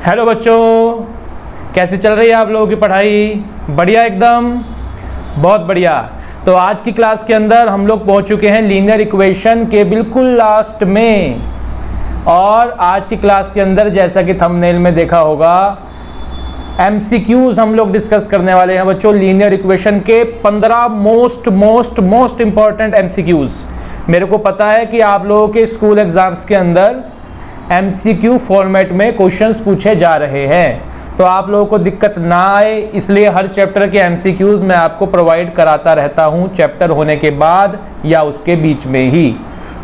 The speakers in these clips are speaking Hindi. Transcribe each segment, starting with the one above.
हेलो बच्चों, कैसे चल रही है आप लोगों की पढ़ाई? बढ़िया, एकदम बहुत बढ़िया। तो आज की क्लास के अंदर हम लोग पहुंच चुके हैं लीनियर इक्वेशन के बिल्कुल लास्ट में। और आज की क्लास के अंदर जैसा कि थंबनेल में देखा होगा, एमसीक्यूज हम लोग डिस्कस करने वाले हैं बच्चों। लीनियर इक्वेशन के 15 मोस्ट इंपॉर्टेंट एमसीक्यूज। मेरे को पता है कि आप लोगों के स्कूल एग्जाम्स के अंदर एमसीक्यू फॉर्मेट में क्वेश्चंस पूछे जा रहे हैं, तो आप लोगों को दिक्कत ना आए इसलिए हर चैप्टर के एमसीक्यूज मैं आपको प्रोवाइड कराता रहता हूं, चैप्टर होने के बाद या उसके बीच में ही।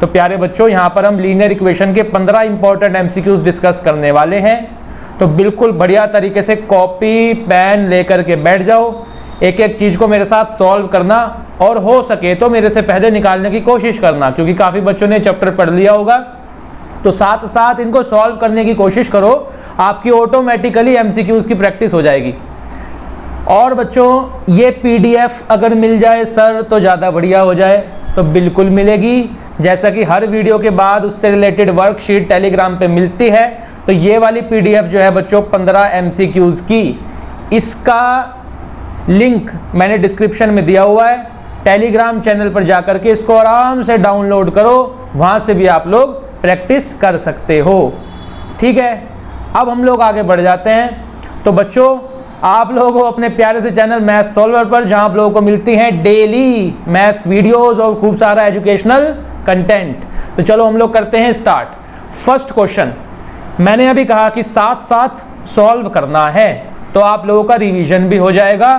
तो प्यारे बच्चों, यहां पर हम लीनियर इक्वेशन के 15 इंपॉर्टेंट एमसीक्यूज डिस्कस करने वाले हैं। तो बिल्कुल बढ़िया तरीके से कॉपी पेन लेकर के बैठ जाओ, एक एक चीज को मेरे साथ सॉल्व करना और हो सके तो मेरे से पहले निकालने की कोशिश करना, क्योंकि काफी बच्चों ने चैप्टर पढ़ लिया होगा, तो साथ साथ इनको सॉल्व करने की कोशिश करो। आपकी ऑटोमेटिकली एमसीक्यूज की प्रैक्टिस हो जाएगी। और बच्चों, ये पीडीएफ अगर मिल जाए सर तो ज़्यादा बढ़िया हो जाए, तो बिल्कुल मिलेगी। जैसा कि हर वीडियो के बाद उससे रिलेटेड वर्कशीट टेलीग्राम पे मिलती है, तो ये वाली पीडीएफ जो है बच्चों 15 एमसीक्यूज की, इसका लिंक मैंने डिस्क्रिप्शन में दिया हुआ है। टेलीग्राम चैनल पर जाकर के इसको आराम से डाउनलोड करो, वहाँ से भी आप लोग प्रैक्टिस कर सकते हो। ठीक है, अब हम लोग आगे बढ़ जाते हैं। तो बच्चों, आप लोगों को अपने प्यारे से चैनल मैथ्स सॉल्वर पर, जहां आप लोगों को मिलती हैं डेली मैथ्स वीडियोस और खूब सारा एजुकेशनल कंटेंट, तो चलो हम लोग करते हैं स्टार्ट। फर्स्ट क्वेश्चन मैंने अभी कहा कि साथ साथ सॉल्व करना है, तो आप लोगों का रिवीजन भी हो जाएगा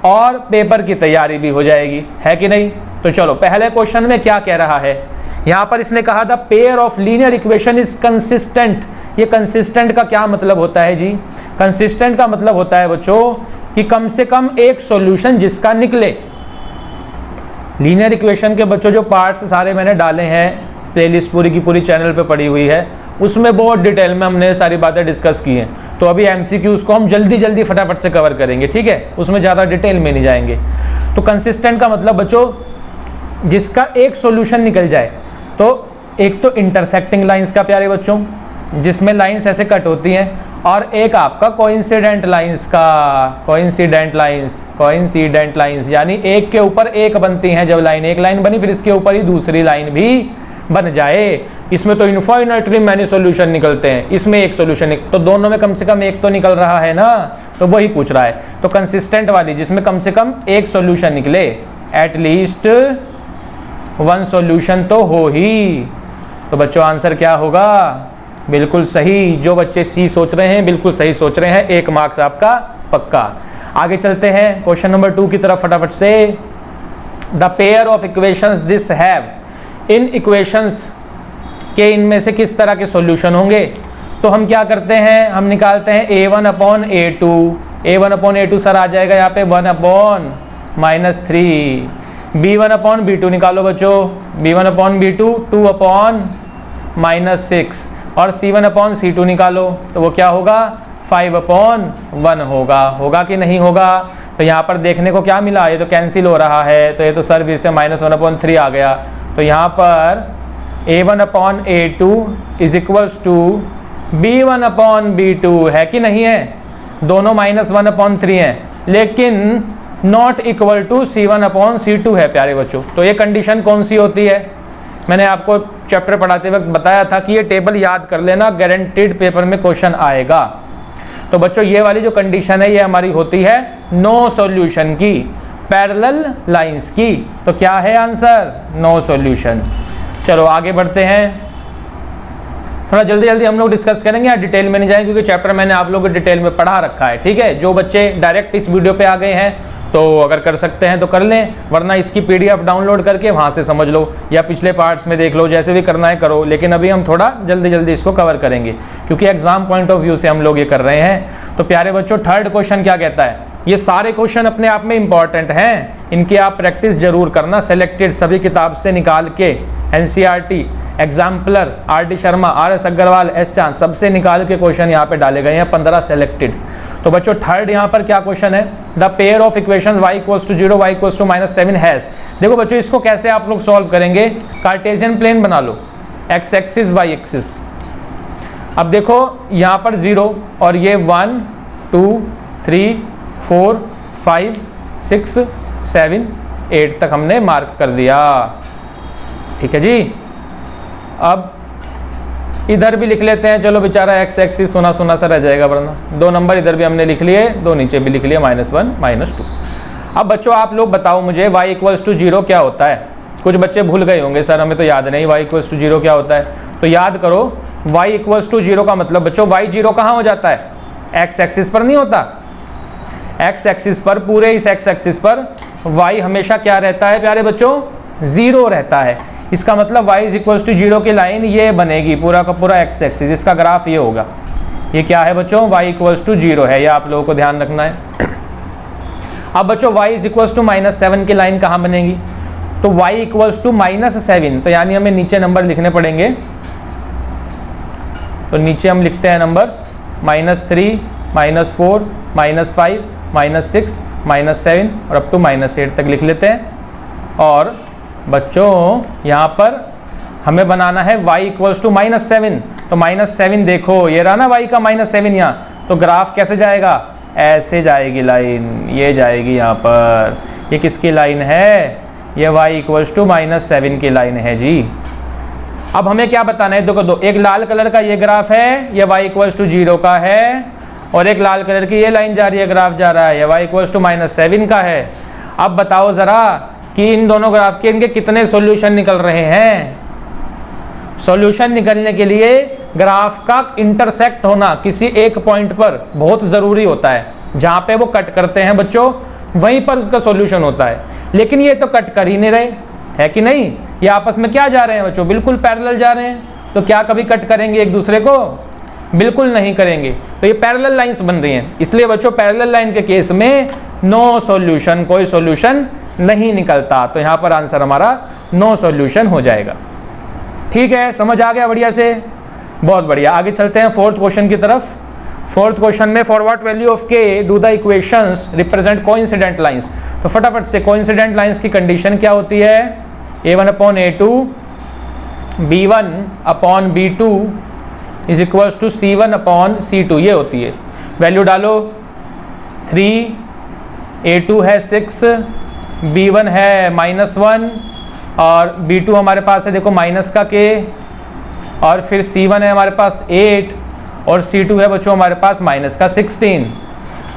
और पेपर की तैयारी भी हो जाएगी, है कि नहीं? तो चलो, पहले क्वेश्चन में क्या कह रहा है यहां पर? इसने कहा the pair of linear equation is consistent. ये कंसिस्टेंट का क्या मतलब होता है जी? कंसिस्टेंट का मतलब होता है बच्चों कि कम से कम एक सॉल्यूशन जिसका निकले। लीनियर इक्वेशन के बच्चों जो पार्ट्स सारे मैंने डाले हैं, प्लेलिस्ट पूरी की पूरी चैनल पे पड़ी हुई है, उसमें बहुत डिटेल में हमने सारी बातें डिस्कस की हैं। तो अभी एमसीक्यूज को हम जल्दी फटाफट से कवर करेंगे, ठीक है? उसमें ज़्यादा डिटेल में नहीं जाएंगे। तो कंसिस्टेंट का मतलब बच्चों जिसका एक सॉल्यूशन निकल जाए। तो एक तो इंटरसेक्टिंग लाइंस का प्यारे बच्चों, जिसमें लाइंस ऐसे कट होती हैं, और एक आपका कोइंसिडेंट लाइंस का, कोइंसिडेंट लाइंस यानी एक के ऊपर एक बनती हैं। जब लाइन एक लाइन बनी, फिर इसके ऊपर ही दूसरी लाइन भी बन जाए। इसमें तो इनफाइनाइटली मैनी सॉल्यूशन निकलते हैं, इसमें एक सॉल्यूशन, तो दोनों में कम से कम एक तो निकल रहा है ना, तो वही पूछ रहा है। तो कंसिस्टेंट वाली जिसमें कम से कम एक सॉल्यूशन निकले, एटलीस्ट वन सॉल्यूशन तो हो ही। तो बच्चों आंसर क्या होगा? बिल्कुल सही। जो बच्चे सी सोच रहे हैं बिल्कुल सही सोच रहे हैं, 1 मार्क्स आपका पक्का। आगे चलते हैं क्वेश्चन नंबर 2 की तरफ फटाफट से। The pair of equations this have, in equations के इनमें से किस तरह के सॉल्यूशन होंगे? तो हम क्या करते हैं, हम निकालते हैं a1/a2। a1/a2 सर आ जाएगा यहाँ पे 1/-3। b1/b2 निकालो बच्चों, b1/b2 2/-6, और c1/c2 निकालो, तो वो क्या होगा? 5/1 होगा कि नहीं होगा? तो यहाँ पर देखने को क्या मिला? ये तो कैंसिल हो रहा है, तो ये तो सर भी से -1/3 आ गया। तो यहाँ पर a1/a2 is equals to b1/b2 है कि नहीं है? दोनों -1/3 हैं, लेकिन नॉट इक्वल टू c1/c2 है प्यारे बच्चों। तो ये कंडीशन कौन सी होती है? मैंने आपको चैप्टर पढ़ाते वक्त बताया था कि ये टेबल याद कर लेना, गारंटीड पेपर में क्वेश्चन आएगा। तो बच्चों ये वाली जो कंडीशन है ये हमारी होती है नो सॉल्यूशन की, पैरेलल लाइंस की। तो क्या है आंसर? No solution. चलो आगे बढ़ते हैं, थोड़ा जल्दी हम लोग डिस्कस करेंगे, या डिटेल में नहीं जाएंगे क्योंकि चैप्टर मैंने आप लोगों को डिटेल में पढ़ा रखा है, ठीक है? जो बच्चे डायरेक्ट इस वीडियो पे आ गए हैं तो अगर कर सकते हैं तो कर लें, वरना इसकी पीडीएफ डाउनलोड करके वहाँ से समझ लो, या पिछले पार्ट्स में देख लो, जैसे भी करना है करो। लेकिन अभी हम थोड़ा जल्दी इसको कवर करेंगे क्योंकि एग्जाम पॉइंट ऑफ व्यू से हम लोग ये कर रहे हैं। तो प्यारे बच्चों, थर्ड क्वेश्चन क्या कहता है? ये सारे क्वेश्चन अपने आप में इंपॉर्टेंट हैं, इनकी आप प्रैक्टिस जरूर करना। सेलेक्टेड सभी किताब से निकाल के, NCERT, exemplar, R D. Sharma, R S. Agarwal, S. Chand, सबसे निकाल के क्वेश्चन यहाँ पे डाले गए हैं, 15 सेलेक्टेड। तो बच्चों थर्ड यहाँ पर क्या क्वेश्चन है? The pair of equation y = 0, y = -7 has. देखो बच्चों, इसको कैसे आप लोग सॉल्व करेंगे? कार्टेशियन प्लेन बना लो, x एक्सिस y एक्सिस। अब देखो यहाँ पर 0 और ये 1 2 3 4 5 6 7 8 तक हमने मार्क कर दिया। ठीक है जी। अब इधर भी लिख लेते हैं, चलो बेचारा एक्स एक्सिस सुना सुना सा रह जाएगा, वरना 2 नंबर इधर भी हमने लिख लिए, 2 नीचे भी लिख लिए, -1 -2। अब बच्चों आप लोग बताओ मुझे y = 0 क्या होता है। कुछ बच्चे भूल गए होंगे, सर हमें तो याद नहीं y = 0 क्या होता है। तो याद करो, y = 0 का मतलब बच्चों y 0 कहाँ हो जाता है, x एक्सिस पर नहीं होता। x एक्सिस पर, पूरे इस x एक्सिस पर y हमेशा क्या रहता है प्यारे बच्चों, 0 रहता है। इसका मतलब y = 0 की लाइन ये बनेगी, पूरा का पूरा x एक्सिस, इसका ग्राफ ये होगा। ये क्या है बच्चों, y = 0 है, ये आप लोगों को ध्यान रखना है। अब बच्चों y = -7 की लाइन कहाँ बनेगी, तो y = -7, तो यानी हमें नीचे नंबर लिखने पड़ेंगे। तो नीचे हम लिखते हैं नंबर्स -3 -4 -5 -6 -7 और अप टू -8 तक लिख लेते हैं। और बच्चों यहाँ पर हमें बनाना है y = -7, तो -7 देखो ये रहा ना y का -7 यहाँ, तो ग्राफ कैसे जाएगा, ऐसे जाएगी लाइन, ये जाएगी यहाँ पर। ये किसकी लाइन है, ये y = -7 की लाइन है जी। अब हमें क्या बताना है, देखो एक लाल कलर का ये ग्राफ है, ये y = 0 का है, और एक लाल कलर की ये लाइन जा रही है, ग्राफ जा रहा है, ये y = -7 का है। अब बताओ ज़रा कि इन दोनों ग्राफ के इनके कितने सॉल्यूशन निकल रहे हैं। सॉल्यूशन निकलने के लिए ग्राफ का इंटरसेक्ट होना किसी एक पॉइंट पर बहुत ज़रूरी होता है। जहाँ पे वो कट करते हैं बच्चों, वहीं पर उसका सॉल्यूशन होता है। लेकिन ये तो कट कर ही नहीं रहे, है कि नहीं, ये आपस में क्या जा रहे हैं बच्चों, बिल्कुल पैरेलल जा रहे हैं। तो क्या कभी कट करेंगे एक दूसरे को, बिल्कुल नहीं करेंगे। तो ये पैरेलल लाइंस बन रही हैं, इसलिए बच्चों पैरेलल लाइन के केस में नो सॉल्यूशन, कोई सॉल्यूशन नहीं निकलता। तो यहाँ पर आंसर हमारा नो सॉल्यूशन हो जाएगा। ठीक है, समझ आ गया बढ़िया से, बहुत बढ़िया। आगे चलते हैं 4th क्वेश्चन की तरफ। 4th क्वेश्चन में for what value of k do the equations represent coincident lines. तो फटाफट से कोइंसिडेंट लाइंस की कंडीशन क्या होती है, a1/a2 b1/b2 is equals to c1/c2, ये होती है। वैल्यू डालो, 3, a2 है 6, b1 है -1 और b2 हमारे पास है देखो माइनस का k, और फिर c1 है हमारे पास 8 और c2 है बच्चों हमारे पास माइनस का 16।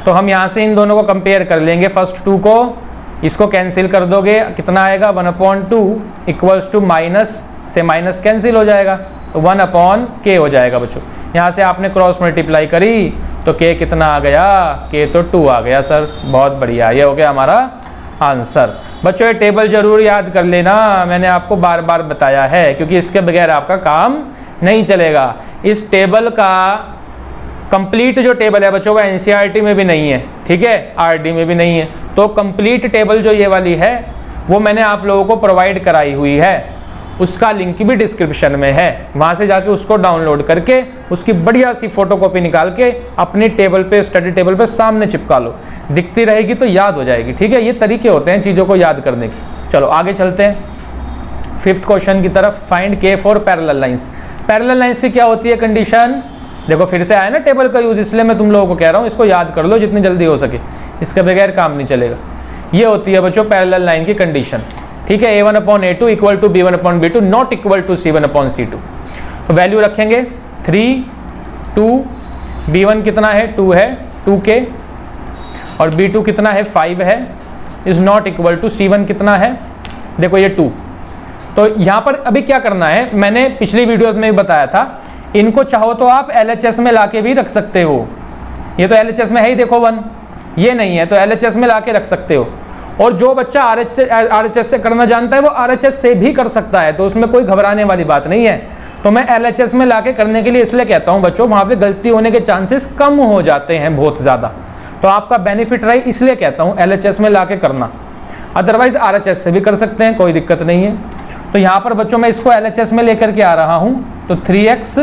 तो हम यहाँ से इन दोनों को कंपेयर कर लेंगे, फर्स्ट 2 को, इसको कैंसिल कर दोगे, कितना आएगा 1/2 इक्वल्स टू माइनस से माइनस कैंसिल हो जाएगा, तो 1/k हो जाएगा बच्चों। यहाँ से आपने क्रॉस मल्टीप्लाई करी तो k कितना आ गया, k तो 2 आ गया सर, बहुत बढ़िया, ये हो गया हमारा आंसर। बच्चों ये टेबल जरूर याद कर लेना, मैंने आपको बार बार बताया है, क्योंकि इसके बगैर आपका काम नहीं चलेगा। इस टेबल का कंप्लीट जो टेबल है बच्चों, वो एनसीईआरटी में भी नहीं है, ठीक है, आरडी में भी नहीं है। तो कंप्लीट टेबल जो ये वाली है वो मैंने आप लोगों को प्रोवाइड कराई हुई है, उसका लिंक भी डिस्क्रिप्शन में है, वहाँ से जाके उसको डाउनलोड करके उसकी बढ़िया सी फोटोकॉपी निकाल के अपनी टेबल पे, स्टडी टेबल पे सामने चिपका लो, दिखती रहेगी तो याद हो जाएगी। ठीक है, ये तरीके होते हैं चीज़ों को याद करने के। चलो आगे चलते हैं 5th क्वेश्चन की तरफ। Find k for parallel lines. Parallel lines से क्या होती है कंडीशन, देखो फिर से आया ना टेबल का यूज, इसलिए मैं तुम लोगों को कह रहा हूँ इसको याद कर लो जितनी जल्दी हो सके, इसके बगैर काम नहीं चलेगा। ये होती है बच्चों पैरेलल लाइन की कंडीशन, ठीक है, a1/a2 equal to b1/b2 not equal to c1/c2। तो वैल्यू रखेंगे 3, 2, b1 कितना है 2 है 2k, और b2 कितना है 5 है, is not equal to c1 कितना है, देखो ये 2। तो यहाँ पर अभी क्या करना है, मैंने पिछली वीडियोस में भी बताया था, इनको चाहो तो आप LHS में लाके भी रख सकते हो। ये तो LHS में है ही देखो 1, ये नहीं है तो LHS में लाके रख सकते हो। और जो बच्चा RHS से करना जानता है वो RHS से भी कर सकता है, तो उसमें कोई घबराने वाली बात नहीं है। तो मैं LHS में लाके करने के लिए इसलिए कहता हूँ बच्चों, वहाँ पे गलती होने के चांसेस कम हो जाते हैं बहुत ज़्यादा, तो आपका बेनिफिट रहे इसलिए कहता हूँ LHS में लाके करना। अदरवाइज RHS से भी कर सकते हैं, कोई दिक्कत नहीं है। तो यहाँ पर बच्चों मैं इसको LHS में लेकर के आ रहा हूँ, तो 3x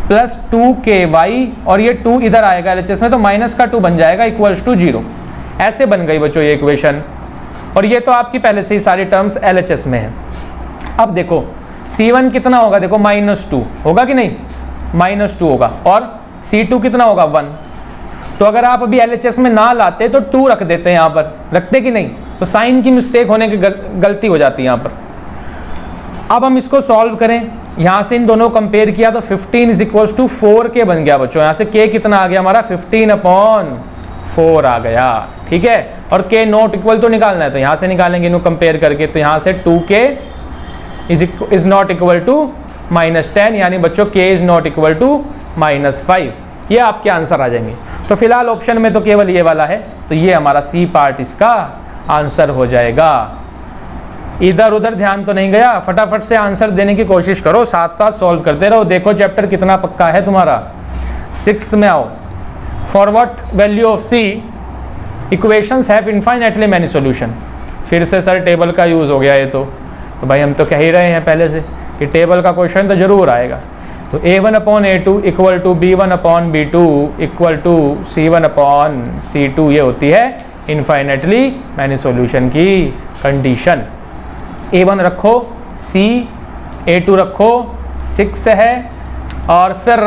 प्लस 2ky, और ये 2 इधर आएगा LHS में तो माइनस का 2 बन जाएगा इक्वल्स टू 0। ऐसे बन गई बच्चों ये इक्वेशन, और ये तो आपकी पहले से ही सारी टर्म्स LHS में है। अब देखो C1 कितना होगा, देखो -2 होगा कि नहीं, -2 होगा, और C2 कितना होगा 1। तो अगर आप अभी LHS में ना लाते तो 2 रख देते हैं, यहाँ पर रखते कि नहीं, तो साइन की मिस्टेक होने की गलती हो जाती है यहाँ पर। अब हम इसको सॉल्व करें, यहाँ से इन दोनों कंपेयर किया तो 15 = 4k बन गया बच्चों। यहाँ से k कितना आ गया हमारा 15/4 आ गया, ठीक है। और k नॉट इक्वल तो निकालना है, तो यहाँ से निकालेंगे इनको कंपेयर करके, तो यहाँ से 2k is not equal to -10, यानी बच्चों k is not equal to -5। ये आपके आंसर आ जाएंगे। तो फिलहाल ऑप्शन में तो केवल ये वाला है, तो ये हमारा सी पार्ट इसका आंसर हो जाएगा। इधर उधर ध्यान तो नहीं गया, फटाफट से आंसर देने की कोशिश करो, साथ साथ सॉल्व करते रहो। देखो चैप्टर कितना पक्का है तुम्हारा। 6th में आओ, for what value of C equations have infinitely many solution. फिर से सर टेबल का यूज़ हो गया ये तो भाई हम तो कह ही रहे हैं पहले से कि टेबल का क्वेश्चन तो जरूर आएगा। तो A1/A2 equal to B1/B2 equal to C1/C2, ये होती है इनफाइनाइटली मैनी सॉल्यूशन की कंडीशन। A1 रखो C, A2 रखो 6 है, और फिर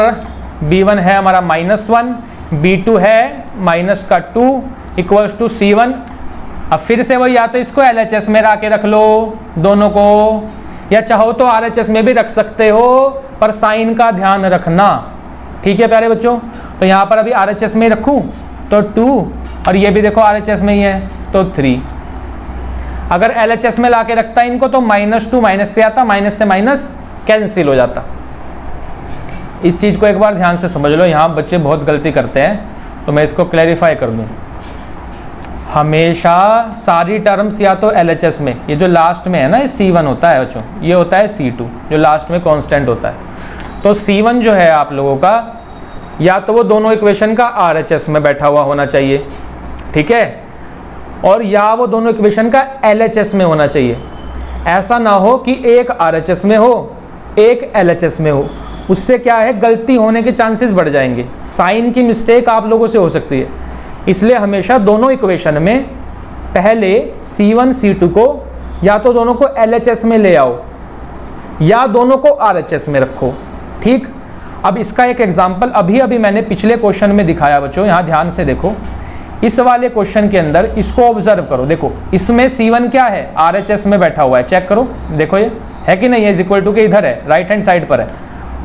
B1 है हमारा -1, B2 है -2 इक्वल्स टू C1। अब फिर से वही, या तो इसको LHS में ला के रख लो दोनों को, या चाहो तो RHS में भी रख सकते हो, पर साइन का ध्यान रखना, ठीक है प्यारे बच्चों। तो यहाँ पर अभी RHS में रखूँ तो 2, और ये भी देखो RHS में ही है तो 3। अगर LHS में ला के रखता इनको तो -2 माइनस से आता, माइनस से माइनस कैंसिल हो जाता। इस चीज़ को एक बार ध्यान से समझ लो, यहाँ बच्चे बहुत गलती करते हैं, तो मैं इसको क्लैरिफाई कर दूँ। हमेशा सारी टर्म्स या तो LHS में, ये जो लास्ट में है ना ये C1 होता है बच्चों, ये होता है C2 जो लास्ट में कांस्टेंट होता है। तो C1 जो है आप लोगों का, या तो वो दोनों इक्वेशन का RHS में बैठा हुआ होना चाहिए, ठीक है, और या वो दोनों इक्वेशन का LHS में होना चाहिए। ऐसा ना हो कि एक RHS में हो एक LHS में हो, उससे क्या है गलती होने के चांसेस बढ़ जाएंगे, साइन की मिस्टेक आप लोगों से हो सकती है। इसलिए हमेशा दोनों इक्वेशन में पहले C1 C2 को या तो दोनों को LHS में ले आओ या दोनों को RHS में रखो, ठीक। अब इसका एक एग्जांपल अभी मैंने पिछले क्वेश्चन में दिखाया बच्चों, यहाँ ध्यान से देखो। इस वाले क्वेश्चन के अंदर इसको ऑब्जर्व करो, देखो इसमें C1 क्या है RHS में बैठा हुआ है, चेक करो, देखो ये है कि नहीं है, इक्वल टू के इधर है, राइट हैंड साइड पर है।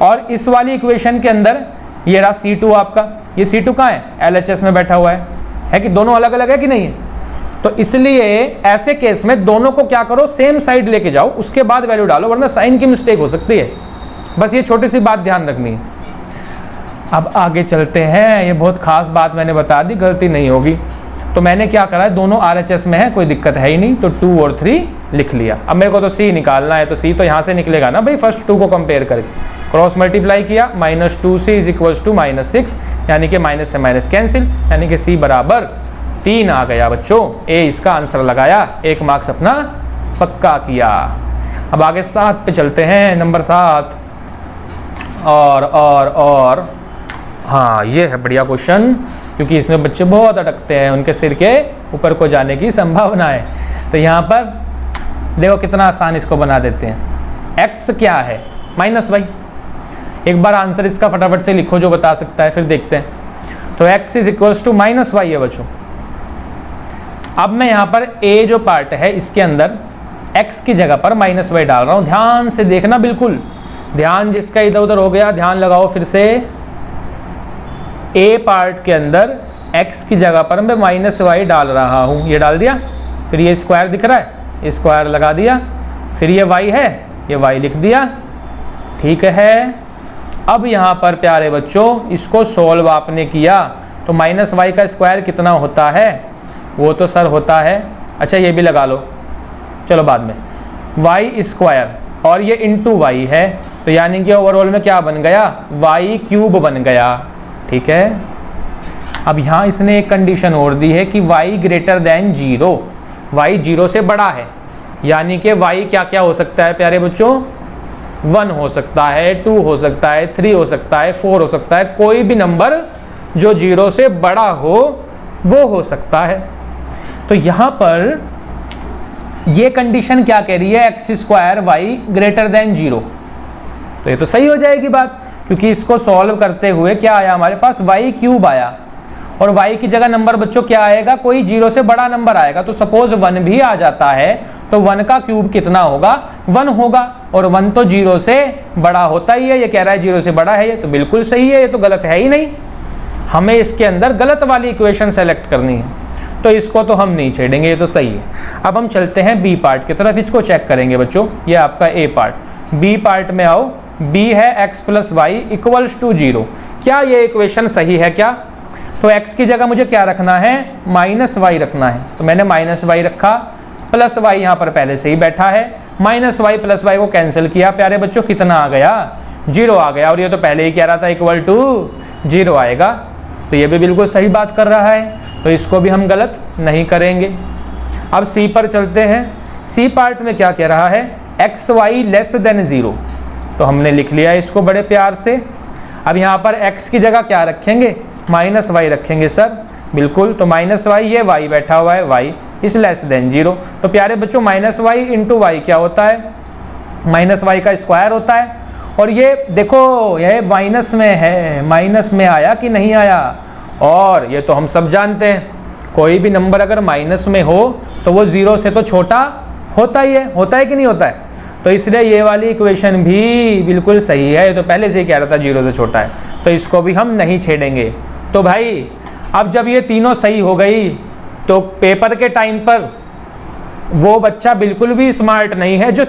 और इस वाली इक्वेशन के अंदर ये रहा C2 आपका, ये C2 कहाँ है LHS में बैठा हुआ है कि दोनों अलग अलग है कि नहीं है। तो इसलिए ऐसे केस में दोनों को क्या करो, सेम साइड लेके जाओ, उसके बाद वैल्यू डालो, वरना साइन की मिस्टेक हो सकती है। बस ये छोटी सी बात ध्यान रखनी है। अब आगे चलते हैं, ये बहुत खास बात मैंने बता दी, गलती नहीं होगी। तो मैंने क्या करा है, दोनों RHS में है, कोई दिक्कत है ही नहीं, तो 2 और 3 लिख लिया। अब मेरे को तो C निकालना है, तो C तो यहाँ से निकलेगा ना भाई, फर्स्ट 2 को कंपेयर करके क्रॉस मल्टीप्लाई किया, -2C इज इक्वल्स टू -6, यानी कि माइनस से माइनस कैंसिल, यानी कि C बराबर 3 आ गया बच्चों। ए इसका आंसर लगाया, 1 मार्क्स अपना पक्का किया। अब आगे 7 पे चलते हैं, नंबर 7। और हाँ, ये है बढ़िया क्वेश्चन, क्योंकि इसमें बच्चे बहुत अटकते हैं, उनके सिर के ऊपर को जाने की संभावना है। तो यहाँ पर देखो कितना आसान इसको बना देते हैं। x क्या है -y, एक बार आंसर इसका फटाफट से लिखो जो बता सकता है, फिर देखते हैं। तो x is equals to -y है बच्चों। अब मैं यहाँ पर a जो पार्ट है इसके अंदर x की जगह पर -y डाल रहा हूँ, ध्यान से देखना, बिल्कुल ध्यान जिसका इधर उधर हो गया ध्यान लगाओ फिर से। a पार्ट के अंदर x की जगह पर मैं -y डाल रहा हूँ, ये डाल दिया, फिर ये स्क्वायर दिख रहा है, ये स्क्वायर लगा दिया, फिर ये y है, ये y लिख दिया, ठीक है। अब यहाँ पर प्यारे बच्चों इसको सोल्व आपने किया तो -y का स्क्वायर कितना होता है, वो तो सर होता है, अच्छा ये भी लगा लो, चलो बाद में, y स्क्वायर और ये इंटू y है, तो यानी कि ओवरऑल में क्या बन गया, y³ बन गया, ठीक है। अब यहाँ इसने एक कंडीशन और दी है कि y ग्रेटर देन 0, y 0 से बड़ा है, यानी कि y क्या क्या हो सकता है प्यारे बच्चों, 1 हो सकता है, 2 हो सकता है, 3 हो सकता है, 4 हो सकता है, कोई भी नंबर जो 0 से बड़ा हो वो हो सकता है। तो यहाँ पर ये कंडीशन क्या कह रही है, X square Y greater than 0, तो ये तो सही हो जाएगी बात, क्योंकि इसको सॉल्व करते हुए क्या आया हमारे पास, वाई क्यूब आया, और y की जगह नंबर बच्चों क्या आएगा, कोई 0 से बड़ा नंबर आएगा। तो सपोज 1 भी आ जाता है तो 1 का क्यूब कितना होगा, 1 होगा, और 1 तो 0 से बड़ा होता ही है। ये कह रहा है 0 से बड़ा है, ये तो बिल्कुल सही है, ये तो गलत है ही नहीं। हमें इसके अंदर गलत वाली इक्वेशन सेलेक्ट करनी है, तो इसको तो हम नहीं छेड़ेंगे, ये तो सही है। अब हम चलते हैं बी पार्ट की तरफ, इसको चेक करेंगे बच्चों। ये आपका ए पार्ट, बी पार्ट में आओ। बी है x plus Y equals to 0। क्या ये इक्वेशन सही है क्या? तो x की जगह मुझे क्या रखना है, माइनस वाई रखना है, तो मैंने माइनस वाई रखा, प्लस वाई यहाँ पर पहले से ही बैठा है, माइनस वाई प्लस वाई को कैंसिल किया, प्यारे बच्चों कितना आ गया, 0 आ गया, और ये तो पहले ही कह रहा था इक्वल टू 0 आएगा, तो ये भी बिल्कुल सही बात कर रहा है, तो इसको भी हम गलत नहीं करेंगे। अब सी पर चलते हैं। सी पार्ट में क्या कह रहा है, एक्स वाई लेस देन 0, तो हमने लिख लिया इसको बड़े प्यार से। अब यहाँ पर x की जगह क्या रखेंगे, माइनस वाई रखेंगे सर, बिल्कुल, तो माइनस वाई, ये y बैठा हुआ है, y इस लेस देन 0, तो प्यारे बच्चों माइनस वाई इंटू वाई क्या होता है, माइनस वाई का स्क्वायर होता है। और ये देखो ये माइनस में है, माइनस में आया कि नहीं आया, और ये तो हम सब जानते हैं कोई भी नंबर अगर माइनस में हो तो वो 0 से तो छोटा होता ही है, होता है कि नहीं होता है, तो इसलिए ये वाली इक्वेशन भी बिल्कुल सही है, ये तो पहले से ही कह रहा था 0 से छोटा है, तो इसको भी हम नहीं छेड़ेंगे। तो भाई अब जब ये तीनों सही हो गई तो पेपर के टाइम पर वो बच्चा बिल्कुल भी स्मार्ट नहीं है जो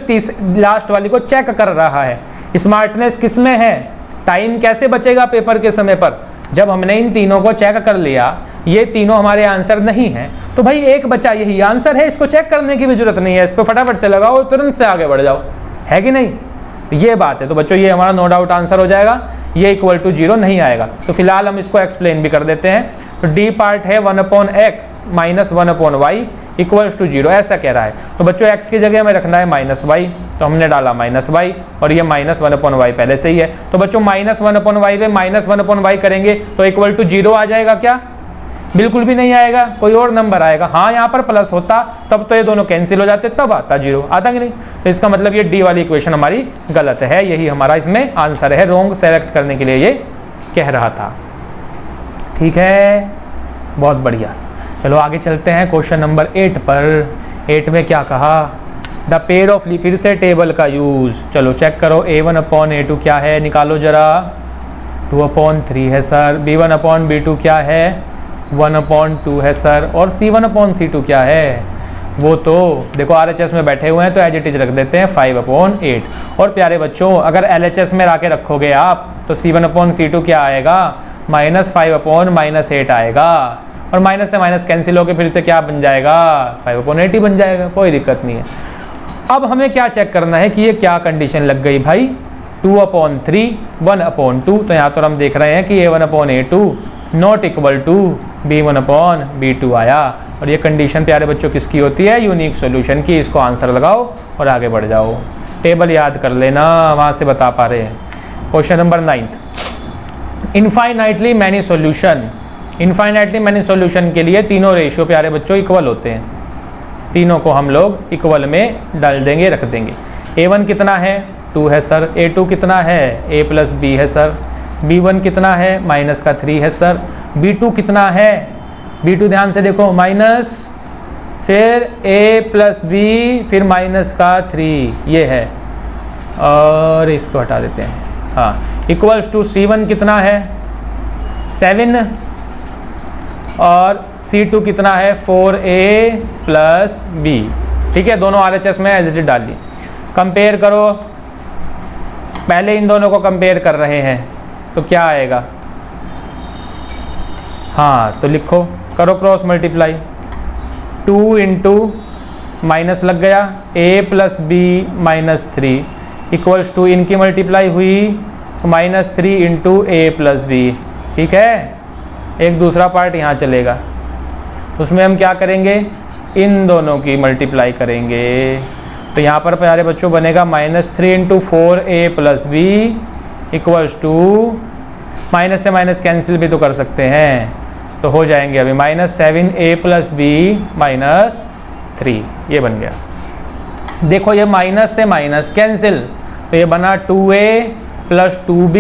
लास्ट वाली को चेक कर रहा है। स्मार्टनेस किस में है, टाइम कैसे बचेगा पेपर के समय पर, जब हमने इन तीनों को चेक कर लिया, ये तीनों हमारे आंसर नहीं हैं, तो भाई एक बचा यही आंसर है, इसको चेक करने की भी जरूरत नहीं है, इस पर फटाफट से लगाओ, तुरंत से आगे बढ़ जाओ, है कि नहीं, ये बात है। तो बच्चों ये हमारा नो डाउट आंसर हो जाएगा, ये इक्वल टू 0 नहीं आएगा। तो फिलहाल हम इसको एक्सप्लेन भी कर देते हैं। तो डी पार्ट है 1/x minus 1/y equals to 0, ऐसा कह रहा है। तो बच्चों x की जगह हमें रखना है माइनस वाई, तो हमने डाला माइनस वाई, और ये माइनस 1/y पहले से ही है। तो बच्चों माइनस 1/y पे माइनस 1/y करेंगे तो इक्वल टू 0 आ जाएगा क्या, बिल्कुल भी नहीं आएगा, कोई और नंबर आएगा। हाँ यहाँ पर प्लस होता तब तो ये दोनों कैंसिल हो जाते, तब आता 0, आता कि नहीं। तो इसका मतलब ये डी वाली इक्वेशन हमारी गलत है, यही हमारा इसमें आंसर है, रोंग सेलेक्ट करने के लिए ये कह रहा था। ठीक है, बहुत बढ़िया। चलो आगे चलते हैं क्वेश्चन नंबर 8 पर। 8 में क्या कहा, द पेयर ऑफ, फिर से टेबल का यूज़, चलो चेक करो। a1/a2 क्या है, निकालो जरा, 2/3 है सर। b1/b2 क्या है, 1/2 है सर। और c1/c2 क्या है, वो तो देखो RHS में बैठे हुए हैं तो एज इट इज रख देते हैं 5/8। और प्यारे बच्चों अगर LHS में लाके रखोगे आप तो c1/c2 क्या आएगा, -5/-8 आएगा, और माइनस से माइनस कैंसिल होकर फिर से क्या बन जाएगा, 5/8 ही बन जाएगा, कोई दिक्कत नहीं है। अब हमें क्या चेक करना है कि ये क्या कंडीशन लग गई भाई, 2/3 1/2, तो यहाँ तो हम देख रहे हैं कि a1/a2 not equal to b1/b2 आया। और ये कंडीशन प्यारे बच्चों किसकी होती है, यूनिक सॉल्यूशन की। इसको आंसर लगाओ और आगे बढ़ जाओ, टेबल याद कर लेना, वहाँ से बता पा रहे हैं। Question number 9, infinitely many solution. Infinitely many solution के लिए तीनों रेशियो प्यारे बच्चों इक्वल होते हैं, तीनों को हम लोग इक्वल में डाल देंगे, रख देंगे। a1 कितना है, 2 है सर। a2 कितना है, a+b है सर। b1 कितना है, -3 है सर। b2 कितना है, b2 ध्यान से देखो, माइनस, फिर a+b, फिर -3, ये है, और इसको हटा देते हैं, हाँ, इक्वल्स टू c1 कितना है, 7, और c2 कितना है, 4a+b। ठीक है, दोनों RHS में एज इट इज डाल दी। कंपेयर करो, पहले इन दोनों को कंपेयर कर रहे हैं तो क्या आएगा, हाँ तो लिखो, करो क्रॉस मल्टीप्लाई, 2 इंटू माइनस लग गया a+b -3 इक्वल्स टू, इनकी मल्टीप्लाई हुई -3 इंटू a+b। ठीक है, एक दूसरा पार्ट यहाँ चलेगा, उसमें हम क्या करेंगे, इन दोनों की मल्टीप्लाई करेंगे। तो यहाँ पर प्यारे बच्चों बनेगा -3 into 4a+b equals to, minus से माइनस कैंसिल भी तो कर सकते हैं, तो हो जाएंगे अभी -7a+b -3, ये बन गया। देखो ये माइनस से माइनस कैंसिल, तो ये बना 2a plus 2b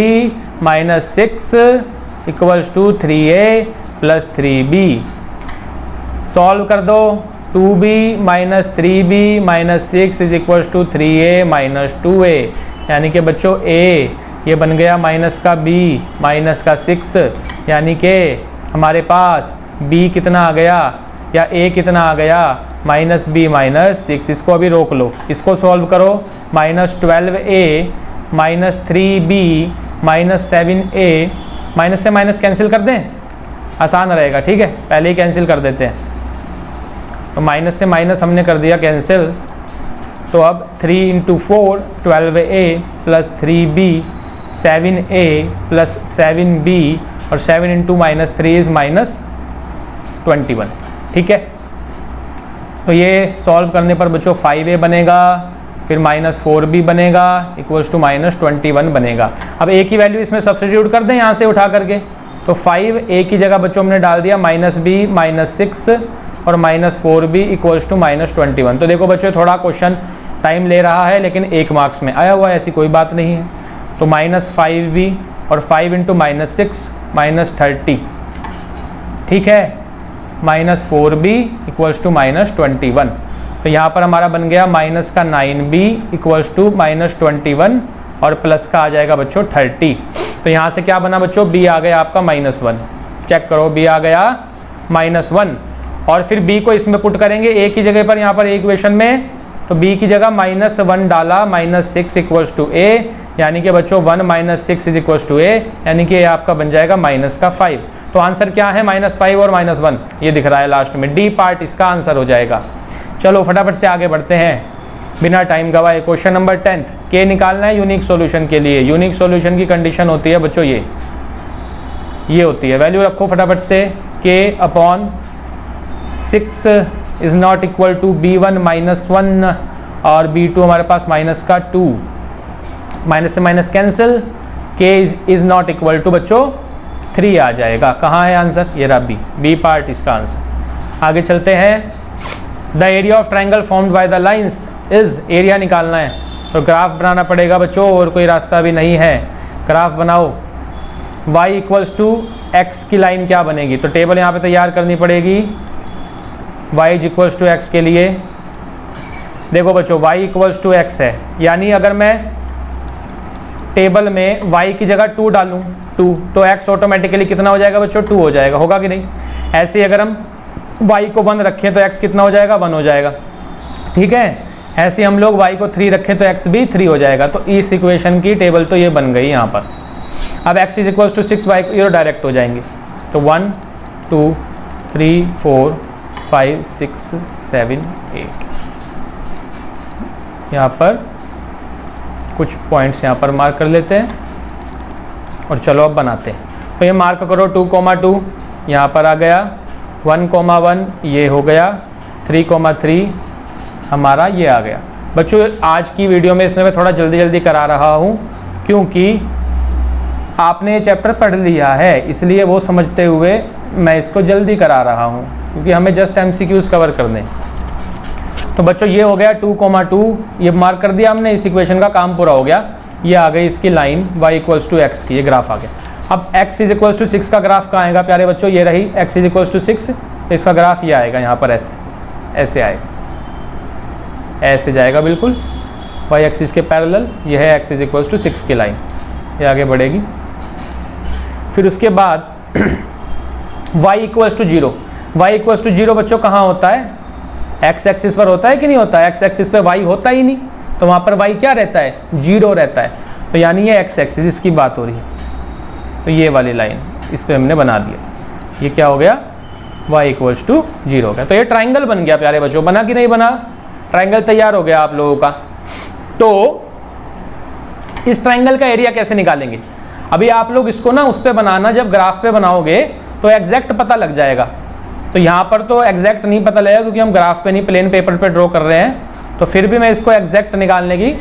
minus 6 equals to 3a plus 3b। Solve कर दो, 2b minus 3b minus 6 is equals to 3a minus 2a, यानी कि बच्चों a ये बन गया माइनस का b माइनस का 6, यानी कि हमारे पास b कितना आ गया या a कितना आ गया माइनस b माइनस 6। इसको अभी रोक लो, इसको सॉल्व करो, minus 12a minus 3b minus 7a, minus से माइनस कैंसिल कर दें, आसान रहेगा, ठीक है, पहले ही कैंसिल कर देते हैं। तो माइनस से माइनस हमने कर दिया कैंसिल, तो अब 3 into 4 12a plus 3b 7a plus 7b, और 7 इंटू माइनस 3 इज़ माइनस 21, ठीक है। तो ये सॉल्व करने पर बच्चों 5a बनेगा, फिर माइनस 4b बनेगा इक्वल्स टू माइनस 21 बनेगा। अब a की वैल्यू इसमें सब्स्टिट्यूट कर दें यहाँ से उठा करके, तो 5a की जगह बच्चों हमने डाल दिया माइनस b माइनस 6 और minus 4b equals to minus 21। तो देखो बच्चों थोड़ा क्वेश्चन टाइम ले रहा है, लेकिन 1 मार्क्स में आया हुआ है, ऐसी कोई बात नहीं है। तो माइनस 5b और 5 इंटू माइनस 6 माइनस 30, ठीक है, minus 4b equals to minus 21। तो यहाँ पर हमारा बन गया माइनस का 9b इक्वल्स टू माइनस 21 और प्लस का आ जाएगा बच्चों 30। तो यहाँ से क्या बना बच्चों, b आ गया आपका माइनस 1, चेक करो b आ गया माइनस 1, और फिर b को इसमें पुट करेंगे a की जगह पर, यहाँ पर इक्वेशन में, तो b की जगह माइनस 1 डाला, माइनस 6 इक्वल्स टू a, यानी कि बच्चों 1 minus 6 is equals to a, यानी कि आपका बन जाएगा माइनस का 5। तो आंसर क्या है, माइनस 5 और माइनस 1, ये दिख रहा है लास्ट में, डी पार्ट इसका आंसर हो जाएगा। चलो फटाफट से आगे बढ़ते हैं बिना टाइम गवाए। क्वेश्चन नंबर 10 के निकालना है यूनिक सॉल्यूशन के लिए। यूनिक सॉल्यूशन की कंडीशन होती है बच्चों ये होती है, वैल्यू रखो फटाफट से, k upon 6 is not equal to b1 minus 1 और b2 हमारे पास माइनस का 2, माइनस से minus cancel, k is not equal to बच्चों 3 आ जाएगा। कहाँ है आंसर, ये रहा बी पार्ट इसका आंसर। आगे चलते हैं, the area of triangle formed by the lines is, area निकालना है तो ग्राफ बनाना पड़ेगा बच्चों, और कोई रास्ता भी नहीं है। ग्राफ बनाओ, y इक्वल्स टू एक्स की लाइन क्या बनेगी, तो टेबल यहाँ पे तैयार करनी पड़ेगी। y is equals to X के लिए देखो बच्चों y इक्वल्स टू एक्स है, यानी अगर मैं टेबल में y की जगह 2 डालूँ 2, तो x ऑटोमेटिकली कितना हो जाएगा बच्चों, 2 हो जाएगा, होगा कि नहीं। ऐसे ही अगर हम y को 1 रखें तो x कितना हो जाएगा, 1 हो जाएगा, ठीक है। ऐसे हम लोग y को 3 रखें तो x भी 3 हो जाएगा। तो इस इक्वेशन की टेबल तो ये बन गई यहाँ पर। अब x is equals to 6, y ये डायरेक्ट हो जाएंगे, तो 1 2 3 4 5 6 7 8, यहाँ पर कुछ पॉइंट्स यहाँ पर मार्क कर लेते हैं और चलो अब बनाते हैं। तो ये मार्क करो 2,2 यहाँ पर आ गया, 1,1 ये हो गया, 3,3 हमारा ये आ गया। बच्चों आज की वीडियो में इसमें मैं थोड़ा जल्दी करा रहा हूँ, क्योंकि आपने ये चैप्टर पढ़ लिया है, इसलिए वो समझते हुए मैं इसको जल्दी करा रहा हूँ, क्योंकि हमें जस्ट MCQs कवर करने। तो बच्चों ये हो गया 2,2, ये मार्क कर दिया हमने, इस इक्वेशन का काम पूरा हो गया। ये आ गई इसकी line y equals to X की, ये ग्राफ आ गया। अब x इज इक्वल्स टू 6 का ग्राफ कहाँ आएगा प्यारे बच्चों, ये रही x इज इक्वल्स टू 6, इसका ग्राफ ये आएगा यहाँ पर, ऐसे आएगा, ऐसे जाएगा बिल्कुल y एक्सिस के पैरेलल। ये है x इज इक्वल्स टू 6 की लाइन, ये आगे बढ़ेगी। फिर उसके बाद y equals to 0, y equals to 0 बच्चों कहाँ होता है, x एक्सिस पर होता है कि नहीं होता है, x एक्सिस पे y होता ही नहीं, तो वहाँ पर y क्या रहता है, 0 रहता है। तो यानी ये x एक्सिस इसकी बात हो रही है, तो ये वाली लाइन इस पर हमने बना दिया, ये क्या हो गया, y इक्वल्स टू 0 हो गया। तो ये ट्राइंगल बन गया प्यारे बच्चों, बना कि नहीं बना, ट्राइंगल तैयार हो गया आप लोगों का। तो इस ट्राइंगल का एरिया कैसे निकालेंगे, अभी आप लोग इसको ना उस पर बनाना, जब ग्राफ पे बनाओगे तो एग्जैक्ट पता लग जाएगा। तो यहाँ पर तो एग्जैक्ट नहीं पता लगेगा, क्योंकि हम ग्राफ पे नहीं प्लेन पेपर पे ड्रॉ कर रहे हैं, तो फिर भी मैं इसको एग्जैक्ट निकालने की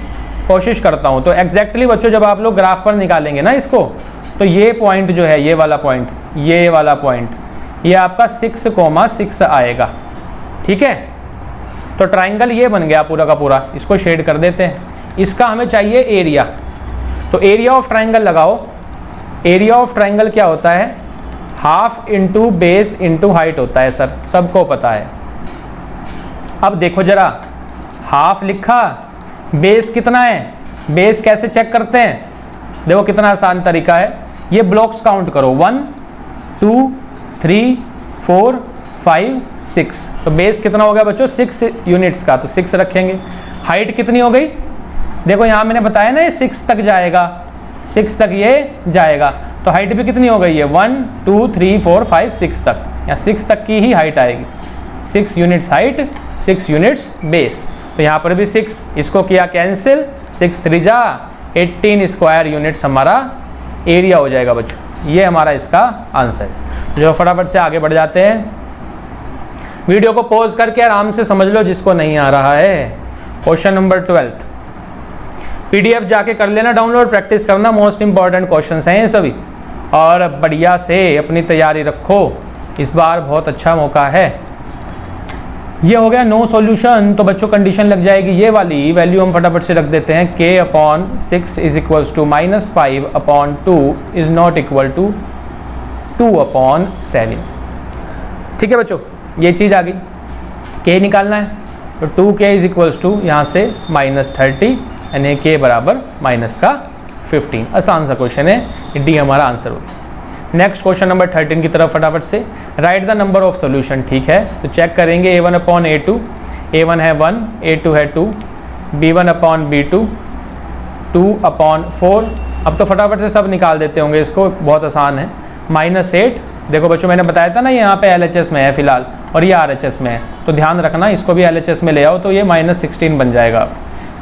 कोशिश करता हूँ। तो एग्जैक्टली बच्चों जब आप लोग ग्राफ पर निकालेंगे ना इसको, तो ये पॉइंट जो है, ये वाला पॉइंट, ये वाला पॉइंट, ये आपका 6,6 आएगा, ठीक है। तो ट्राइंगल ये बन गया पूरा का पूरा, इसको शेड कर देते हैं। इसका हमें चाहिए एरिया, तो एरिया ऑफ ट्राइंगल लगाओ। एरिया ऑफ ट्राइंगल क्या होता है? Half into base into height होता है सर, सबको पता है। अब देखो जरा, हाफ लिखा, बेस कितना है? बेस कैसे चेक करते हैं? देखो कितना आसान तरीका है, ये ब्लॉक्स काउंट करो, 1 2 3 4 5 6। तो बेस कितना हो गया बच्चों? 6 यूनिट्स का, तो 6 रखेंगे। हाइट कितनी हो गई? देखो यहाँ मैंने बताया ना ये 6 तक जाएगा, 6 तक ये जाएगा, तो हाइट भी कितनी हो गई है? 1 2 3 4 5 6 तक, या 6 तक की ही हाइट आएगी। 6 यूनिट्स हाइट, 6 यूनिट्स बेस। तो यहाँ पर भी 6, इसको किया कैंसिल, 6 3 जा 18 स्क्वायर यूनिट्स हमारा एरिया हो जाएगा बच्चों। ये हमारा इसका आंसर है। जो फटाफट से आगे बढ़ जाते हैं, वीडियो को पॉज करके आराम से समझ लो जिसको नहीं आ रहा है। क्वेश्चन नंबर 12 PDF जाके कर लेना डाउनलोड, प्रैक्टिस करना, मोस्ट इंपॉर्टेंट क्वेश्चंस हैं ये सभी, और बढ़िया से अपनी तैयारी रखो, इस बार बहुत अच्छा मौका है। ये हो गया नो सॉल्यूशन, तो बच्चों कंडीशन लग जाएगी ये वाली, वैल्यू हम फटाफट से रख देते हैं, k/6 is equals to -5/2 is not equal to 2/7। ठीक है बच्चों, ये चीज़ आ गई। k निकालना है, तो 2k इज इक्वल्स टू यहाँ से -30, यानी k बराबर -15। आसान सा क्वेश्चन है, डी हमारा आंसर होगा। नेक्स्ट क्वेश्चन नंबर 13 की तरफ फटाफट से, right the number of solution. ठीक है, तो चेक करेंगे, a1/a2, a1 है 1, a2 है 2, b1/b2, 2/4। अब तो फटाफट से सब निकाल देते होंगे इसको, बहुत आसान है। -8, देखो बच्चों मैंने बताया था ना यहाँ पे LHS में है फिलहाल, और ये RHS में है, तो ध्यान रखना इसको भी LHS में ले आओ, तो ये -16 बन जाएगा,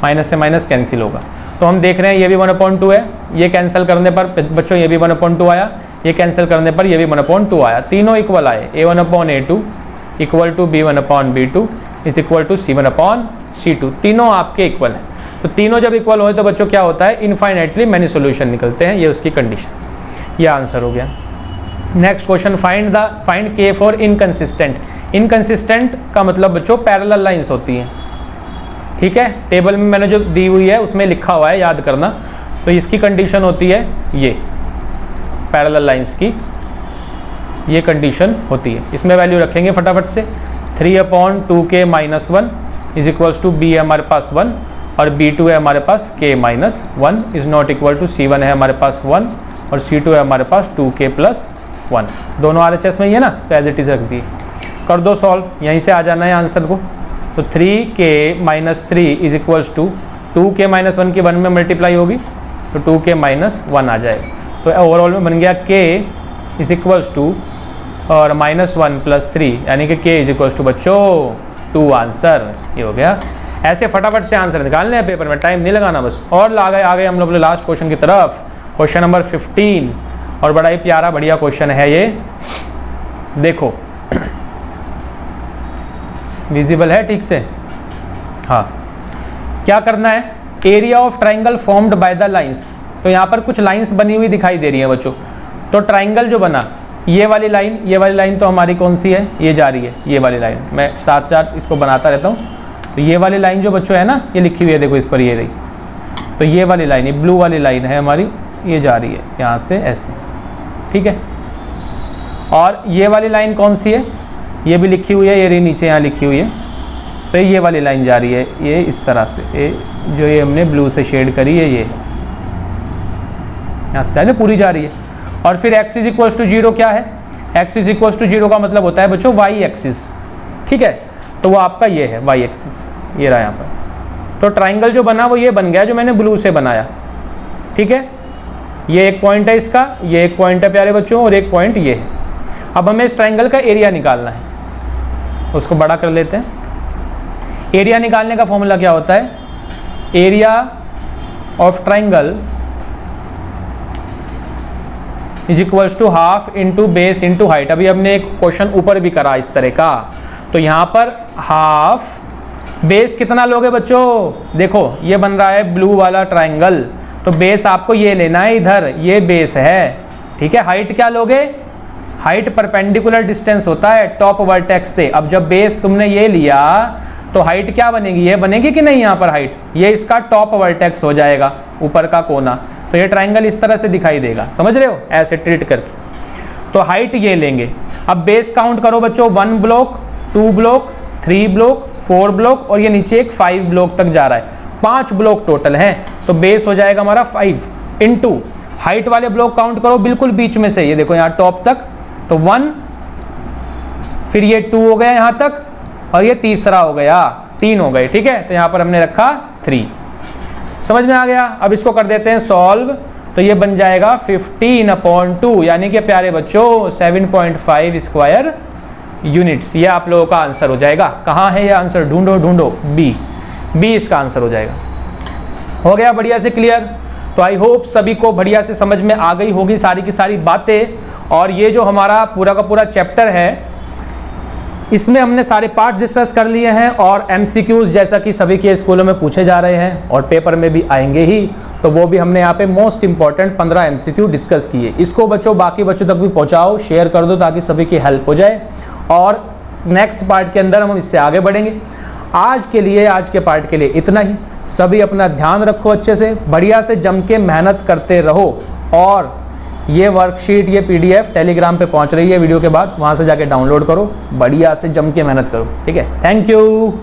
माइनस से माइनस कैंसिल होगा। तो हम देख रहे हैं ये भी 1/2 है, ये कैंसिल करने पर बच्चों ये भी 1/2 आया, ये कैंसिल करने पर ये भी 1/2 आया, तीनों इक्वल आए। a1/a2 equal to b1/b2 is equal to c1/c2, तीनों आपके इक्वल हैं। तो तीनों जब इक्वल हो तो बच्चों क्या होता है? इनफाइनाइटली मैनी सोल्यूशन निकलते हैं, ये उसकी कंडीशन। ये आंसर हो गया। Next question, find k for inconsistent. Inconsistent का मतलब बच्चों पैरेलल लाइंस होती हैं। ठीक है, टेबल में मैंने जो दी हुई है उसमें लिखा हुआ है, याद करना। तो इसकी कंडीशन होती है ये पैरेलल लाइंस की, ये कंडीशन होती है। इसमें वैल्यू रखेंगे फटाफट से, 3/2k - 1 is equals to b है हमारे पास 1, और b2 है हमारे पास k - 1 is not equal to c1 है हमारे पास 1, और c2 है हमारे पास 2k + 1। दोनों RHS में ही है ना, तो एज इट इज़ रख दिए। कर दो सॉल्व, यहीं से आ जाना है आंसर को। तो 3k - 3 is equals to 2k - 1 की 1 में मल्टीप्लाई होगी, तो 2k - 1 आ जाएगा। तो ओवरऑल में बन गया k इज इक्वल्स टू और -1 + 3, यानी कि k इज इक्वल्स टू बच्चों 2 आंसर। ये हो गया। ऐसे फटाफट से आंसर निकालने हैं पेपर में, टाइम नहीं लगाना बस। और आ गए हम लोग लास्ट क्वेश्चन की तरफ, क्वेश्चन नंबर 15, और बड़ा ही प्यारा बढ़िया क्वेश्चन है ये। देखो विजिबल है ठीक से? हाँ, क्या करना है? Area of triangle formed by the lines. तो यहाँ पर कुछ लाइंस बनी हुई दिखाई दे रही है बच्चों। तो ट्राइंगल जो बना, ये वाली लाइन तो हमारी कौन सी है? ये जा रही है, ये वाली लाइन। मैं साथ साथ इसको बनाता रहता हूँ। तो ये वाली लाइन जो बच्चों है ना, ये लिखी हुई है, देखो इस पर ये रही। तो ये वाली लाइन, ये ब्लू वाली लाइन है हमारी, ये जा रही है यहाँ से ऐसे, ठीक है। और ये वाली लाइन कौन सी है? ये भी लिखी हुई है, ये रही नीचे यहाँ लिखी हुई है। तो ये वाली लाइन जा रही है ये इस तरह से, ये हमने ब्लू से शेड करी है, ये यहाँ से पूरी जा रही है। और फिर x इज इक्वल्स टू 0 क्या है? x इज इक्वल्स टू 0 का मतलब होता है बच्चों y एक्सिस, ठीक है। तो वो आपका ये है y एक्सिस, ये रहा यहाँ पर। तो ट्राइंगल जो बना वो ये बन गया जो मैंने ब्लू से बनाया, ठीक है। ये एक पॉइंट है इसका, ये एक पॉइंट है प्यारे बच्चों, और एक पॉइंट ये है। अब हमें इस ट्राइंगल का एरिया निकालना है, उसको बड़ा कर लेते हैं। एरिया निकालने का फॉर्मूला क्या होता है? Area of triangle is equals to half into base into height. अभी हमने एक क्वेश्चन ऊपर भी करा इस तरह का। तो यहाँ पर हाफ, बेस कितना लोगे बच्चों? देखो ये बन रहा है ब्लू वाला ट्राइंगल, तो बेस आपको ये लेना है इधर, ये बेस है, ठीक है। हाइट क्या लोगे? हाइट परपेंडिकुलर डिस्टेंस होता है टॉप वर्टेक्स से। अब जब बेस तुमने ये लिया तो हाइट क्या बनेगी, ये बनेगी कि नहीं, यहाँ पर हाइट, ये इसका टॉप वर्टेक्स हो जाएगा, ऊपर का कोना। तो ये ट्राइंगल इस तरह से दिखाई देगा, समझ रहे हो, ऐसे ट्रीट करके। तो हाइट ये लेंगे। अब बेस काउंट करो बच्चों, 1 ब्लॉक, 2 ब्लॉक, 3 ब्लॉक, 4 ब्लॉक और ये नीचे एक 5 ब्लॉक तक जा रहा है, 5 ब्लॉक टोटल हैं। तो बेस हो जाएगा हमारा 5 इंटू हाइट वाले ब्लॉक काउंट करो बिल्कुल बीच में से, ये देखो यहाँ टॉप तक, तो 1, फिर ये 2 हो गया यहाँ तक और ये तीसरा हो गया, 3 हो गए, ठीक है। तो यहाँ पर हमने रखा 3, समझ में आ गया। अब इसको कर देते हैं सॉल्व, तो ये बन जाएगा 15/2 यानी कि प्यारे बच्चों 7.5 स्क्वायर यूनिट्स। ये आप लोगों का आंसर हो जाएगा। कहाँ है ये आंसर, ढूंढो ढूंढो, बी इसका आंसर हो जाएगा। हो गया बढ़िया से क्लियर। तो आई होप सभी को बढ़िया से समझ में आ गई होगी सारी की सारी बातें। और ये जो हमारा पूरा का पूरा चैप्टर है, इसमें हमने सारे पार्ट डिस्कस कर लिए हैं और एमसीक्यूज जैसा कि सभी के स्कूलों में पूछे जा रहे हैं और पेपर में भी आएंगे ही, तो वो भी हमने यहाँ पे मोस्ट इंपॉर्टेंट 15 एमसीक्यू डिस्कस किए। इसको बच्चों बाकी बच्चों तक भी पहुँचाओ, शेयर कर दो ताकि सभी की हेल्प हो जाए और नेक्स्ट पार्ट के अंदर हम इससे आगे बढ़ेंगे। आज के लिए, आज के पार्ट के लिए इतना ही। सभी अपना ध्यान रखो, अच्छे से बढ़िया से जम के मेहनत करते रहो। और ये वर्कशीट, ये पीडीएफ टेलीग्राम पे पहुंच रही है वीडियो के बाद, वहां से जाके डाउनलोड करो, बढ़िया से जम के मेहनत करो, ठीक है। Thank you.